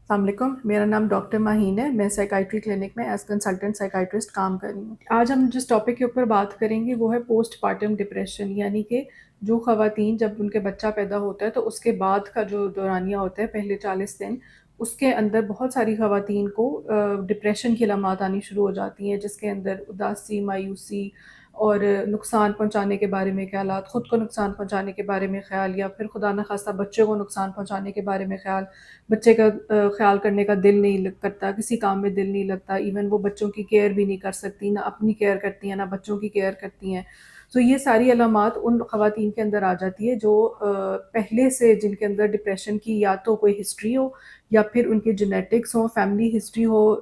السلام علیکم، میرا نام ڈاکٹر ماہین ہے۔ میں سائیکائٹری کلینک میں ایز کنسلٹنٹ سائیکائٹرسٹ کام کر رہی ہوں۔ آج ہم جس ٹاپک کے اوپر بات کریں گے وہ ہے پوسٹ پارٹم ڈپریشن، یعنی کہ جو خواتین جب ان کے بچہ پیدا ہوتا ہے تو اس کے بعد کا جو دورانیہ ہوتا ہے پہلے 40 دن، اس کے اندر بہت ساری خواتین کو ڈپریشن کی علامات آنی شروع ہو جاتی ہیں، جس کے اندر اداسی، مایوسی اور نقصان پہنچانے کے بارے میں خیالات، خود کو نقصان پہنچانے کے بارے میں خیال، یا پھر خدا نخواستہ بچے کو نقصان پہنچانے کے بارے میں خیال، بچے کا خیال کرنے کا دل نہیں کرتا، کسی کام میں دل نہیں لگتا، ایون وہ بچوں کی کیئر بھی نہیں کر سکتی، نہ اپنی کیئر کرتی ہیں نہ بچوں کی کیئر کرتی ہیں۔ تو یہ ساری علامات ان خواتین کے اندر آ جاتی ہے جو پہلے سے جن کے اندر ڈپریشن کی یا تو کوئی ہسٹری ہو، یا پھر ان کی جینیٹکس ہو، فیملی ہسٹری ہو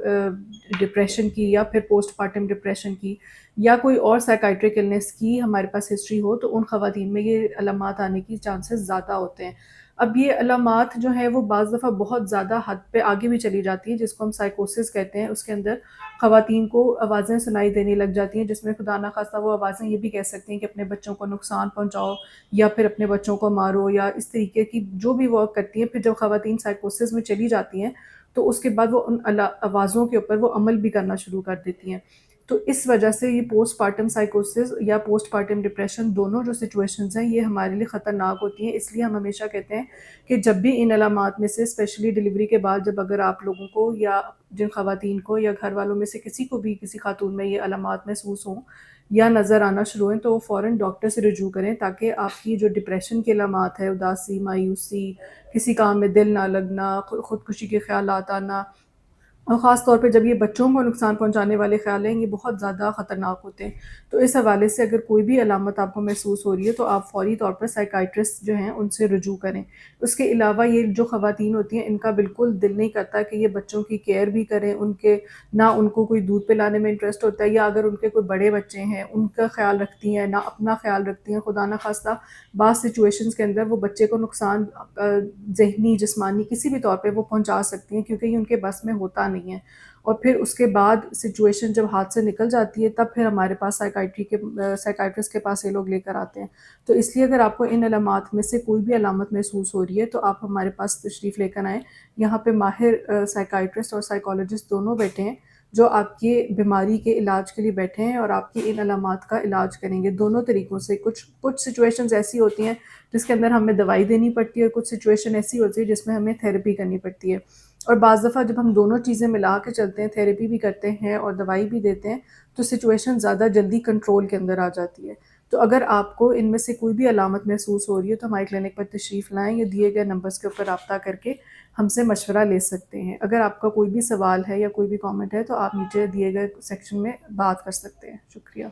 ڈپریشن کی، یا پھر پوسٹ پارٹم ڈپریشن کی، یا کوئی اور سائیکائٹرک النس کی ہمارے پاس ہسٹری ہو، تو ان خواتین میں یہ علامات آنے کی چانسز زیادہ ہوتے ہیں۔ اب یہ علامات جو ہیں وہ بعض دفعہ بہت زیادہ حد پہ آگے بھی چلی جاتی ہیں، جس کو ہم سائیکوسس کہتے ہیں۔ اس کے اندر خواتین کو آوازیں سنائی دینے لگ جاتی ہیں، جس میں خدا نخواستہ وہ آوازیں یہ بھی کہہ سکتی ہیں کہ اپنے بچوں کو نقصان پہنچاؤ، یا پھر اپنے بچوں کو مارو، یا اس طریقے کی جو بھی ورک کرتی ہیں۔ پھر جب خواتین سائیکوسس میں چلی جاتی ہیں تو اس کے بعد وہ ان آوازوں کے اوپر وہ عمل بھی کرنا شروع کر دیتی ہیں۔ تو اس وجہ سے یہ پوسٹ پارٹم سائیکوسس یا پوسٹ پارٹم ڈپریشن، دونوں جو سچویشنز ہیں یہ ہمارے لیے خطرناک ہوتی ہیں۔ اس لیے ہم ہمیشہ کہتے ہیں کہ جب بھی ان علامات میں سے، اسپیشلی ڈلیوری کے بعد، جب اگر آپ لوگوں کو یا جن خواتین کو یا گھر والوں میں سے کسی کو بھی، کسی خاتون میں یہ علامات محسوس ہوں یا نظر آنا شروع ہوئیں، تو وہ فوراً ڈاکٹر سے رجوع کریں، تاکہ آپ کی جو ڈپریشن کے علامات ہے، اداسی، مایوسی، کسی کام میں دل نہ لگنا، خودکشی کے خیالات آنا، اور خاص طور پہ جب یہ بچوں کو نقصان پہنچانے والے خیال ہیں، یہ بہت زیادہ خطرناک ہوتے ہیں۔ تو اس حوالے سے اگر کوئی بھی علامت آپ کو محسوس ہو رہی ہے تو آپ فوری طور پر سائیکائٹرسٹ جو ہیں ان سے رجوع کریں۔ اس کے علاوہ یہ جو خواتین ہوتی ہیں ان کا بالکل دل نہیں کرتا کہ یہ بچوں کی کیئر بھی کریں، نہ ان کو کوئی دودھ پلانے میں انٹرسٹ ہوتا ہے، یا اگر ان کے کوئی بڑے بچے ہیں ان کا خیال رکھتی ہیں، نہ اپنا خیال رکھتی ہیں۔ خدا نخواستہ بعض سچویشنز کے اندر وہ بچے کو نقصان ذہنی، جسمانی، کسی بھی طور پہ وہ پہنچا سکتی ہیں، کیونکہ یہ ان کے بس میں ہوتا نہیں ہے۔ اور پھر اس کے بعد سچویشن جب ہاتھ سے نکل جاتی ہے، تب پھر ہمارے پاس سائیکائٹرسٹ کے پاس یہ لوگ لے کر آتے ہیں۔ تو اس لیے اگر آپ کو ان علامات میں سے کوئی بھی علامت محسوس ہو رہی ہے تو آپ ہمارے پاس تشریف لے کر آئیں۔ یہاں پہ ماہر سائیکائٹرسٹ اور سائیکالوجسٹ دونوں بیٹھے ہیں، جو آپ کی بیماری کے علاج کے لیے بیٹھے ہیں اور آپ کی ان علامات کا علاج کریں گے دونوں طریقوں سے۔ کچھ سچویشنز ایسی ہوتی ہیں جس کے اندر ہمیں دوائی دینی پڑتی ہے، اور کچھ سچویشن ایسی ہوتی ہے جس میں ہمیں تھیراپی کرنی پڑتی ہے۔ اور بعض دفعہ جب ہم دونوں چیزیں ملا کے چلتے ہیں، تھیراپی بھی کرتے ہیں اور دوائی بھی دیتے ہیں، تو سچویشن زیادہ جلدی کنٹرول کے اندر آ جاتی ہے۔ تو اگر آپ کو ان میں سے کوئی بھی علامت محسوس ہو رہی ہے تو ہماری کلینک پر تشریف لائیں، یا دیے گئے نمبرز کے اوپر رابطہ کر کے ہم سے مشورہ لے سکتے ہیں۔ اگر آپ کا کوئی بھی سوال ہے یا کوئی بھی کامنٹ ہے تو آپ نیچے دیے گئے سیکشن میں بات کر سکتے ہیں۔ شکریہ۔